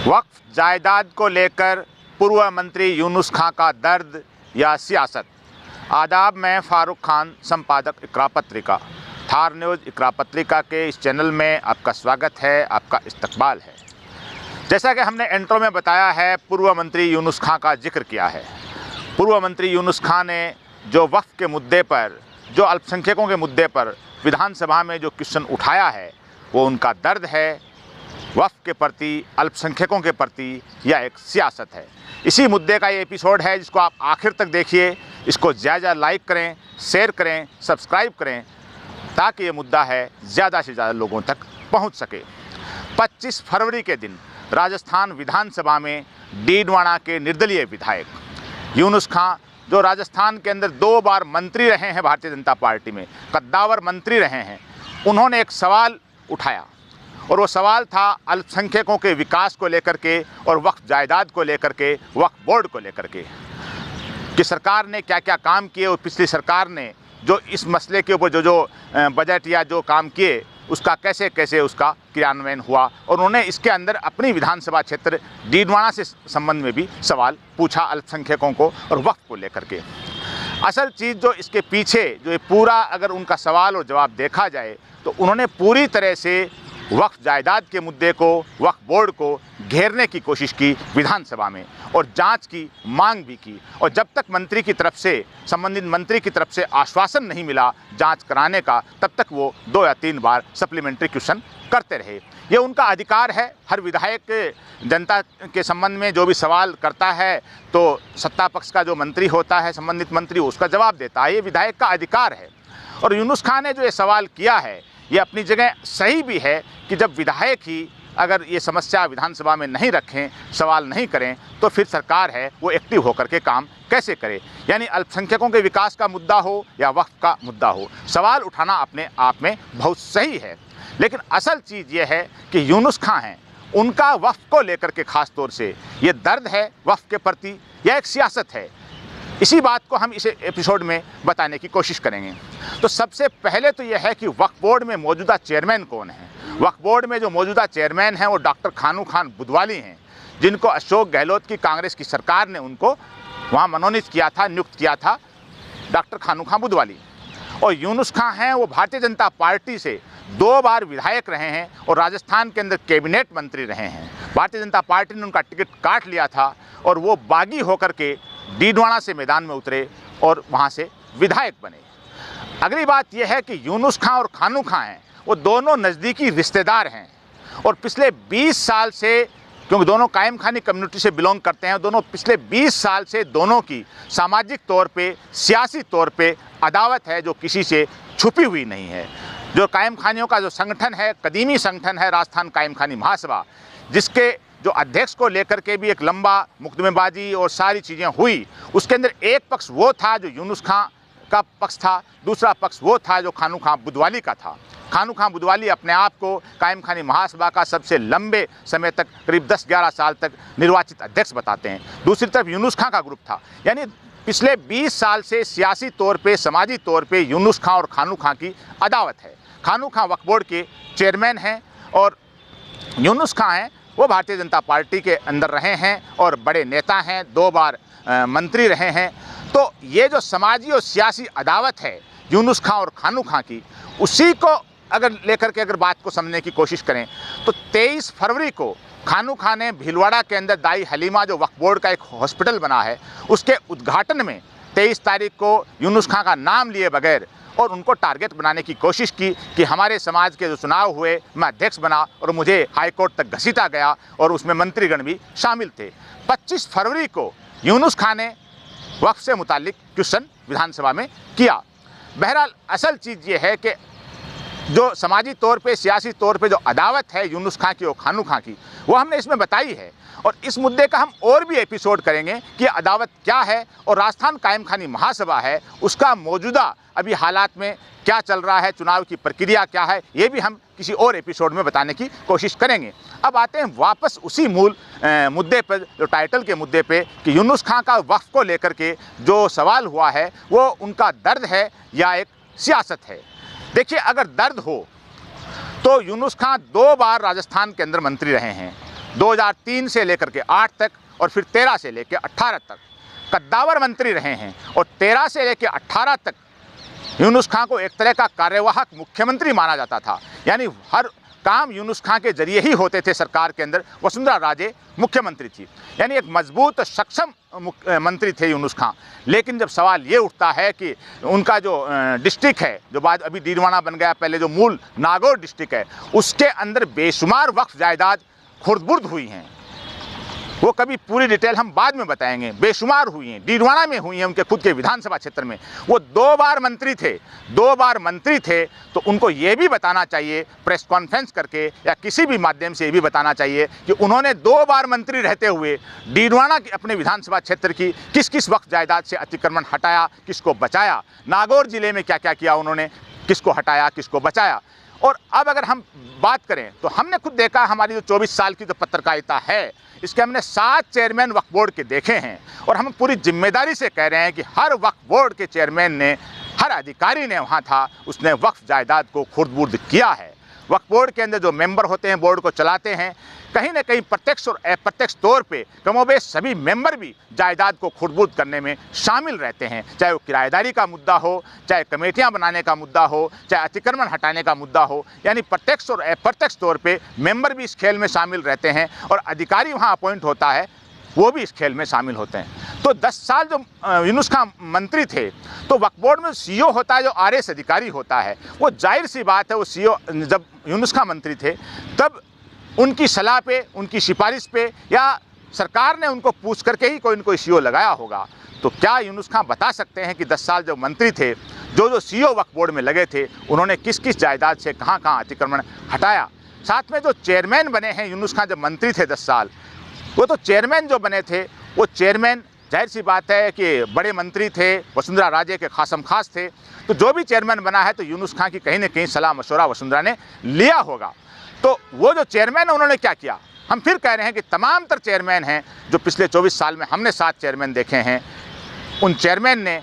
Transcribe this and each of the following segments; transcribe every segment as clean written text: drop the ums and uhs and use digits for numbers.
वक्फ जायदाद को लेकर पूर्व मंत्री यूनुस खां का दर्द या सियासत। आदाब, मैं फ़ारूक खान, संपादक इकरा पत्रिका। थार न्यूज़ इकरा पत्रिका के इस चैनल में आपका स्वागत है, आपका इस्तकबाल है। जैसा कि हमने इंट्रो में बताया है, पूर्व मंत्री यूनुस खां का जिक्र किया है। पूर्व मंत्री यूनुस खां ने जो वक्फ के मुद्दे पर, जो अल्पसंख्यकों के मुद्दे पर विधानसभा में जो क्वेश्चन उठाया है, वो उनका दर्द है वक्फ के प्रति, अल्पसंख्यकों के प्रति, या एक सियासत है। इसी मुद्दे का ये एपिसोड है, जिसको आप आखिर तक देखिए। इसको ज़्यादा लाइक करें, शेयर करें, सब्सक्राइब करें, ताकि ये मुद्दा है ज़्यादा से ज़्यादा लोगों तक पहुंच सके। 25 फरवरी के दिन राजस्थान विधानसभा में डीडवाना के निर्दलीय विधायक यूनुस खां, जो राजस्थान के अंदर 2 बार मंत्री रहे हैं भारतीय जनता पार्टी में, कद्दावर मंत्री रहे हैं, उन्होंने एक सवाल उठाया। और वो सवाल था अल्पसंख्यकों के विकास को लेकर के और वक्फ जायदाद को लेकर के, वक्फ बोर्ड को लेकर के, कि सरकार ने क्या क्या काम किए और पिछली सरकार ने जो इस मसले के ऊपर जो बजट या जो काम किए, उसका कैसे कैसे उसका क्रियान्वयन हुआ। और उन्होंने इसके अंदर अपनी विधानसभा क्षेत्र डीडवाना से संबंध में भी सवाल पूछा, अल्पसंख्यकों को और वक्फ को लेकर के। असल चीज़ जो इसके पीछे जो पूरा अगर उनका सवाल और जवाब देखा जाए, तो उन्होंने पूरी तरह से वक्फ जायदाद के मुद्दे को, वक्फ बोर्ड को घेरने की कोशिश की विधानसभा में, और जांच की मांग भी की। और जब तक मंत्री की तरफ से, संबंधित मंत्री की तरफ से आश्वासन नहीं मिला जांच कराने का, तब तक वो 2 या 3 बार सप्लीमेंट्री क्वेश्चन करते रहे। ये उनका अधिकार है। हर विधायक जनता के संबंध में जो भी सवाल करता है, तो सत्ता पक्ष का जो मंत्री होता है, संबंधित मंत्री, उसका जवाब देता है। ये विधायक का अधिकार है। और यूनुस खां ने जो ये सवाल किया है, ये अपनी जगह सही भी है कि जब विधायक ही अगर ये समस्या विधानसभा में नहीं रखें, सवाल नहीं करें, तो फिर सरकार है वो एक्टिव होकर के काम कैसे करे। यानी अल्पसंख्यकों के विकास का मुद्दा हो या वक्फ का मुद्दा हो, सवाल उठाना अपने आप में बहुत सही है। लेकिन असल चीज़ ये है कि यूनुस खां हैं, उनका वक्फ को लेकर के ख़ास तौर से ये दर्द है वक्फ के प्रति, या एक सियासत है। इसी बात को हम इस एपिसोड में बताने की कोशिश करेंगे। तो सबसे पहले तो यह है कि वक्फ बोर्ड में मौजूदा चेयरमैन कौन है। वक्फ बोर्ड में जो मौजूदा चेयरमैन हैं, वो डॉक्टर खानू खान बुदवाली हैं, जिनको अशोक गहलोत की कांग्रेस की सरकार ने उनको वहाँ मनोनीत किया था, नियुक्त किया था, डॉक्टर खानू खान बुदवाली। और यूनुस खां हैं, वो भारतीय जनता पार्टी से 2 बार विधायक रहे हैं और राजस्थान के अंदर कैबिनेट मंत्री रहे हैं। भारतीय जनता पार्टी ने उनका टिकट काट लिया था और वो बागी होकर के डीडवाना से मैदान में उतरे और वहाँ से विधायक बने। अगली बात यह है कि यूनुस खां और खानू खां हैं, वो दोनों नज़दीकी रिश्तेदार हैं। और पिछले 20 साल से, क्योंकि दोनों कायम खानी कम्युनिटी से बिलोंग करते हैं, दोनों पिछले 20 साल से दोनों की सामाजिक तौर पे, सियासी तौर पे अदावत है, जो किसी से छुपी हुई नहीं है। जो कायम खानियों का जो संगठन है, कदीमी संगठन है राजस्थान कायम खानी महासभा, जिसके जो अध्यक्ष को लेकर के भी एक लंबा मुकदमेबाजी और सारी चीज़ें हुई, उसके अंदर एक पक्ष वो था जो यूनुस खां का पक्ष था, दूसरा पक्ष वो था जो खानू खां बुदवाली का था। खानू खां बुदवाली अपने आप को कायम खानी महासभा का सबसे लंबे समय तक, करीब 10-11 साल तक निर्वाचित अध्यक्ष बताते हैं। दूसरी तरफ यूनुस खां का ग्रुप था। यानी पिछले 20 साल से सियासी तौर पे, समाजी तौर पे यूनुस खां और खानू खां की अदावत है। खानू खां वक्फ बोर्ड के चेयरमैन हैं और यूनुस खां हैं, वो भारतीय जनता पार्टी के अंदर रहे हैं और बड़े नेता हैं, 2 बार मंत्री रहे हैं। तो ये जो समाजी और सियासी अदावत है यूनुस खां और खानू खां की, उसी को अगर लेकर के अगर बात को समझने की कोशिश करें, तो 23 फरवरी को खानू खां ने भीलवाड़ा के अंदर दाई हलीमा, जो वक्फ बोर्ड का एक हॉस्पिटल बना है, उसके उद्घाटन में 23 तारीख को यूनुस खां का नाम लिए बगैर और उनको टारगेट बनाने की कोशिश की कि हमारे समाज के जो चुनाव हुए, मैं अध्यक्ष बना और मुझे हाईकोर्ट तक घसीटा गया, और उसमें मंत्रीगण भी शामिल थे। 25 फरवरी को यूनुस खां ने वक्फ से मुतालिक क्वेश्चन विधानसभा में किया। बहरहाल असल चीज़ ये है कि जो समाजी तौर पे, सियासी तौर पे जो अदावत है यूनुस खां की और खानू खां की, वो हमने इसमें बताई है। और इस मुद्दे का हम और भी एपिसोड करेंगे कि अदावत क्या है और राजस्थान कायम खानी महासभा है, उसका मौजूदा अभी हालात में क्या चल रहा है, चुनाव की प्रक्रिया क्या है, ये भी हम किसी और एपिसोड में बताने की कोशिश करेंगे। अब आते हैं वापस उसी मूल मुद्दे पर, जो टाइटल के मुद्दे पे, कि यूनुस खां का वक्फ को लेकर के जो सवाल हुआ है, वो उनका दर्द है या एक सियासत है। देखिए, अगर दर्द हो तो यूनुस खां 2 बार राजस्थान के अंदर मंत्री रहे हैं। 2003 से लेकर के 8 तक और फिर 13 से लेकर 18 तक कद्दावर मंत्री रहे हैं और 13 से लेकर 18 तक यूनुस खान को एक तरह का कार्यवाहक मुख्यमंत्री माना जाता था। यानी हर काम यूनुस खान के जरिए ही होते थे सरकार के अंदर। वसुंधरा राजे मुख्यमंत्री थी, यानी एक मजबूत सक्षम मंत्री थे यूनुस खान। लेकिन जब सवाल ये उठता है कि उनका जो डिस्ट्रिक्ट है, जो बाद अभी डीडवाना बन गया, पहले जो मूल नागौर डिस्ट्रिक्ट है, उसके अंदर बेशुमार वक्फ जायदाद खुर्द-बुर्द हुई हैं। वो कभी पूरी डिटेल हम बाद में बताएंगे। बेशुमार हुई हैं, डीडवाना में हुई हैं, उनके खुद के विधानसभा क्षेत्र में। वो 2 बार मंत्री थे, तो उनको ये भी बताना चाहिए प्रेस कॉन्फ्रेंस करके या किसी भी माध्यम से ये भी बताना चाहिए कि उन्होंने 2 बार मंत्री रहते हुए डीडवाना की अपने विधानसभा क्षेत्र की किस किस वक्त जायदाद से अतिक्रमण हटाया, किसको बचाया, नागौर जिले में क्या क्या किया उन्होंने, किसको हटाया, किसको बचाया। और अब अगर हम बात करें तो हमने खुद देखा, हमारी जो 24 साल की जो पत्रकारिता है, इसके हमने 7 चेयरमैन वक्फ बोर्ड के देखे हैं और हम पूरी जिम्मेदारी से कह रहे हैं कि हर वक्फ बोर्ड के चेयरमैन ने, हर अधिकारी ने वहाँ था, उसने वक्फ जायदाद को खुर्द-बुर्द किया है। वक्फ बोर्ड के अंदर जो मेंबर होते हैं, बोर्ड को चलाते हैं, कहीं ना कहीं प्रत्यक्ष और अप्रत्यक्ष तौर पे कमोबेश सभी मेंबर भी जायदाद को खुर्द-बुर्द करने में शामिल रहते हैं। चाहे वो किराएदारी का मुद्दा हो, चाहे कमेटियां बनाने का मुद्दा हो, चाहे अतिक्रमण हटाने का मुद्दा हो, यानी प्रत्यक्ष और अप्रत्यक्ष तौर पे मेंबर भी इस खेल में शामिल रहते हैं और अधिकारी वहाँ अपॉइंट होता है, वो भी इस खेल में शामिल होते हैं। तो 10 साल जो यूनुस खान मंत्री थे, तो वक्फ बोर्ड में सीईओ होता है जो आरएस अधिकारी होता है। वो जाहिर सी बात है, वो सीईओ जब यूनुस खान मंत्री थे तब उनकी सलाह पे, उनकी सिफारिश पे या सरकार ने उनको पूछ करके ही कोई न कोई सीईओ लगाया होगा। तो क्या यूनुस खान बता सकते हैं कि 10 साल जब मंत्री थे, जो सीईओ वक्फ बोर्ड में लगे थे, उन्होंने किस किस जायदाद से कहाँ कहाँ अतिक्रमण हटाया। साथ में जो चेयरमैन बने हैं यूनुस खान जब मंत्री थे 10 साल, वो तो चेयरमैन जो बने थे, वो चेयरमैन जाहिर सी बात है कि बड़े मंत्री थे, वसुंधरा राजे के खासम खास थे। तो जो भी चेयरमैन बना है तो यूनुस खान की कहीं ना कहीं सलाह मशवरा वसुंधरा ने लिया होगा। तो वो जो चेयरमैन है उन्होंने क्या किया, हम फिर कह रहे हैं कि तमाम तर चेयरमैन हैं जो पिछले 24 साल में हमने 7 चेयरमैन देखे हैं, उन चेयरमैन ने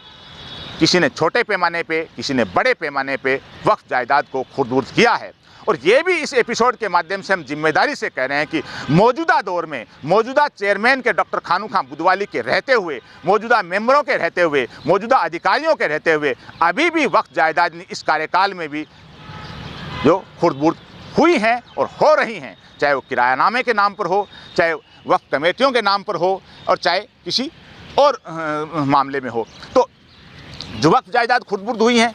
किसी ने छोटे पैमाने पे, किसी ने बड़े पैमाने पे वक्फ जायदाद को खुर्द-बुर्द किया है। और ये भी इस एपिसोड के माध्यम से हम जिम्मेदारी से कह रहे हैं कि मौजूदा दौर में मौजूदा चेयरमैन के डॉक्टर खानू खान बुदवाली के रहते हुए, मौजूदा मेंबरों के रहते हुए, मौजूदा अधिकारियों के रहते हुए अभी भी वक्फ जायदाद इस कार्यकाल में भी जो खुर्द-बुर्द हुई हैं और हो रही हैं, चाहे वो किरायानामे के नाम पर हो, चाहे वक्फ कमेटियों के नाम पर हो और चाहे किसी और मामले में हो। तो जो वक्फ जायदाद खुर्द-बुर्द हुई हैं,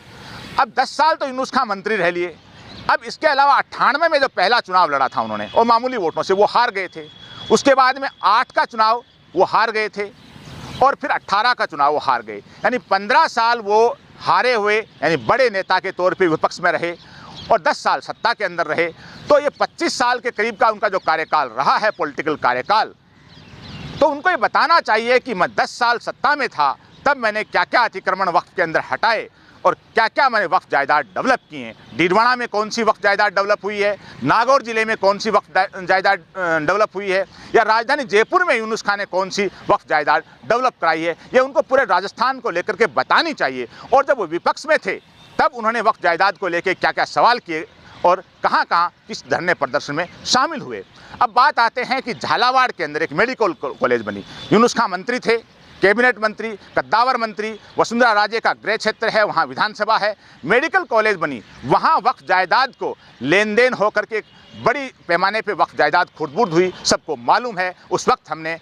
अब 10 साल तो यूनुस खान मंत्री रह लिए। अब इसके अलावा 98 में जो पहला चुनाव लड़ा था उन्होंने, और मामूली वोटों से वो हार गए थे। उसके बाद में 8 का चुनाव वो हार गए थे और फिर 18 का चुनाव वो हार गए। यानी 15 साल वो हारे हुए, यानी बड़े नेता के तौर पे विपक्ष में रहे और 10 साल सत्ता के अंदर रहे। तो ये 25 साल के करीब का उनका जो कार्यकाल रहा है, पॉलिटिकल कार्यकाल, तो उनको ये बताना चाहिए कि मैं 10 साल सत्ता में था, तब मैंने क्या क्या अतिक्रमण वक्फ के अंदर हटाए और क्या क्या मैंने वक्फ जायदाद डेवलप किए हैं। डीडवाना में कौन सी वक्फ जायदाद डेवलप हुई है, नागौर जिले में कौन सी वक्फ जायदाद डेवलप हुई है, या राजधानी जयपुर में यूनुस खान ने कौन सी वक्फ जायदाद डेवलप कराई है। ये उनको पूरे राजस्थान को लेकर के बतानी चाहिए। और जब वो विपक्ष में थे तब उन्होंने वक्फ जायदाद को लेकर क्या क्या सवाल किए और कहाँ कहाँ किस धरने प्रदर्शन में शामिल हुए। अब बात आते हैं कि झालावाड़ के अंदर एक मेडिकल कॉलेज बनी। यूनुस खान मंत्री थे, कैबिनेट मंत्री, कद्दावर मंत्री, वसुंधरा राजे का गृह क्षेत्र है, वहाँ विधानसभा है, मेडिकल कॉलेज बनी। वहाँ वक्फ जायदाद को लेन देन होकर के बड़ी पैमाने पे वक्फ जायदाद खुर्द-बुर्द हुई, सबको मालूम है। उस वक्त हमने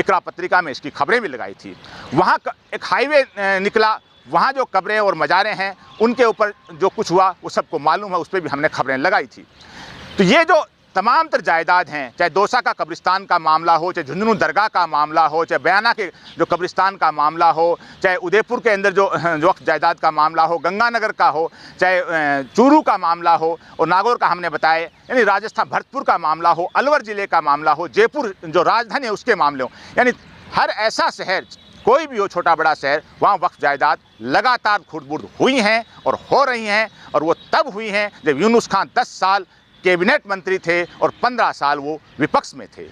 इकरा पत्रिका में इसकी खबरें भी लगाई थी। वहाँ एक हाईवे निकला, वहाँ जो कब्रें और मज़ारें हैं उनके ऊपर जो कुछ हुआ वो सबको मालूम है, उस पर भी हमने खबरें लगाई थी। तो ये जो तमाम तर जायदाद हैं, चाहे दौसा का कब्रिस्तान का मामला हो, चाहे झुंझुनू दरगाह का मामला हो, चाहे बयाना के जो कब्रिस्तान का मामला हो, चाहे उदयपुर के अंदर जो वक्फ जायदाद का मामला हो, गंगानगर का हो, चाहे चूरू का मामला हो और नागौर का हमने बताया, यानी राजस्थान भरतपुर का मामला हो, अलवर ज़िले का मामला हो, जयपुर जो राजधानी है उसके मामले हो, यानी हर ऐसा शहर, कोई भी हो छोटा बड़ा शहर, वहाँ वक्फ जायदाद लगातार खुर्द-बुर्द हुई हैं और हो रही हैं। और वो तब हुई हैं जब यूनुस खान 10 साल कैबिनेट मंत्री थे और 15 साल वो विपक्ष में थे।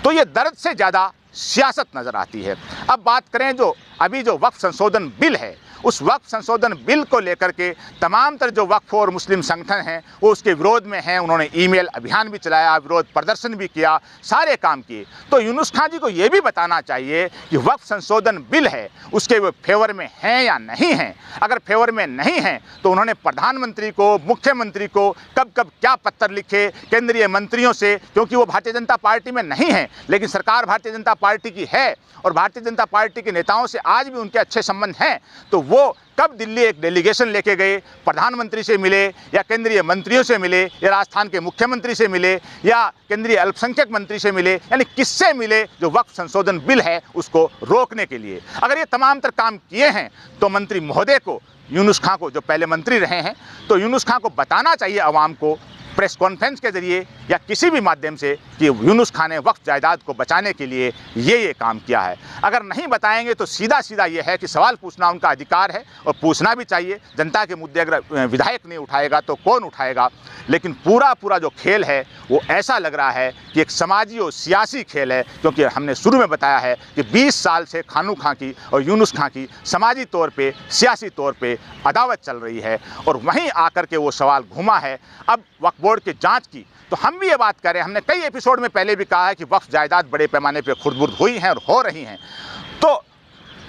तो ये दर्द से ज़्यादा सियासत नज़र आती है। अब बात करें जो अभी जो वक्फ संशोधन बिल है उस वक्फ संशोधन बिल को लेकर के तमाम तरह जो वक्फ और मुस्लिम संगठन हैं वो उसके विरोध में हैं। उन्होंने ईमेल अभियान भी चलाया, विरोध प्रदर्शन भी किया, सारे काम किए। तो यूनुस खान जी को ये भी बताना चाहिए कि वक्फ संशोधन बिल है उसके वो फेवर में हैं या नहीं हैं। अगर फेवर में नहीं हैं तो उन्होंने प्रधानमंत्री को, मुख्यमंत्री को कब कब क्या पत्र लिखे केंद्रीय मंत्रियों से, क्योंकि वो भारतीय जनता पार्टी में नहीं है लेकिन सरकार भारतीय जनता पार्टी की है और भारतीय जनता पार्टी के नेताओं से आज भी उनके अच्छे संबंध हैं। तो वो कब दिल्ली एक डेलीगेशन लेके गए, प्रधानमंत्री से मिले या केंद्रीय मंत्रियों से मिले या राजस्थान के मुख्यमंत्री से मिले या केंद्रीय अल्पसंख्यक मंत्री से मिले, यानी किससे मिले जो वक्फ संशोधन बिल है उसको रोकने के लिए। अगर ये तमाम तर काम किए हैं तो मंत्री महोदय को, यूनुस खान को, जो पहले मंत्री रहे हैं, तो यूनुस खान को बताना चाहिए आवाम को प्रेस कॉन्फ्रेंस के जरिए या किसी भी माध्यम से कि यूनुस खान ने वक्फ जायदाद को बचाने के लिए ये काम किया है। अगर नहीं बताएंगे तो सीधा सीधा ये है कि सवाल पूछना उनका अधिकार है और पूछना भी चाहिए। जनता के मुद्दे अगर विधायक नहीं उठाएगा तो कौन उठाएगा। लेकिन पूरा जो खेल है वो ऐसा लग रहा है कि एक समाजी और सियासी खेल है, क्योंकि हमने शुरू में बताया है कि 20 साल से खानू खां की और यूनुस खां की समाजी तौर पे, सियासी तौर पे अदावत चल रही है और वहीं आकर के वो सवाल घुमा है अब वक्फ बोर्ड की जांच की। तो हम भी ये बात करें, हमने कई एपिसोड में पहले भी कहा है कि वक्फ जायदाद बड़े पैमाने पे खुर्द-बुर्द हुई हैं और हो रही हैं, तो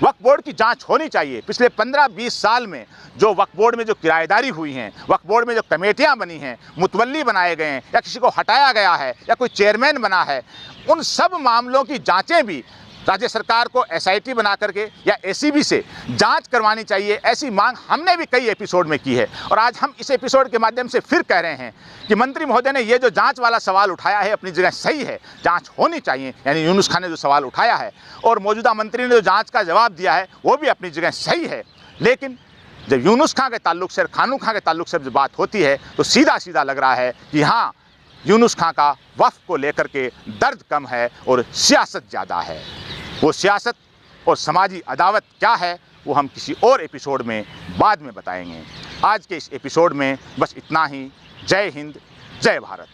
वक्फ बोर्ड की जांच होनी चाहिए। पिछले 15-20 साल में जो वक्फ बोर्ड में जो किराएदारी हुई हैं, वक्फ बोर्ड में जो कमेटियां बनी हैं, मुतवल्ली बनाए गए हैं या किसी को हटाया गया है या कोई चेयरमैन बना है, उन सब मामलों की जांचें भी राज्य सरकार को SIT बना करके या ACB से जांच करवानी चाहिए। ऐसी मांग हमने भी कई एपिसोड में की है और आज हम इस एपिसोड के माध्यम से फिर कह रहे हैं कि मंत्री महोदय ने ये जो जांच वाला सवाल उठाया है अपनी जगह सही है, जांच होनी चाहिए। यानी यूनुस खान ने जो सवाल उठाया है और मौजूदा मंत्री ने जो जांच का जवाब दिया है वो भी अपनी जगह सही है। लेकिन जब यूनुस खान के ताल्लुक से, खानू खां के ताल्लुक से जब बात होती है तो सीधा सीधा लग रहा है कि हाँ, यूनुस खान का वक्फ को लेकर के दर्द कम है और सियासत ज़्यादा है। वो सियासत और समाजी अदावत क्या है वो हम किसी और एपिसोड में बाद में बताएंगे। आज के इस एपिसोड में बस इतना ही। जय हिंद, जय भारत।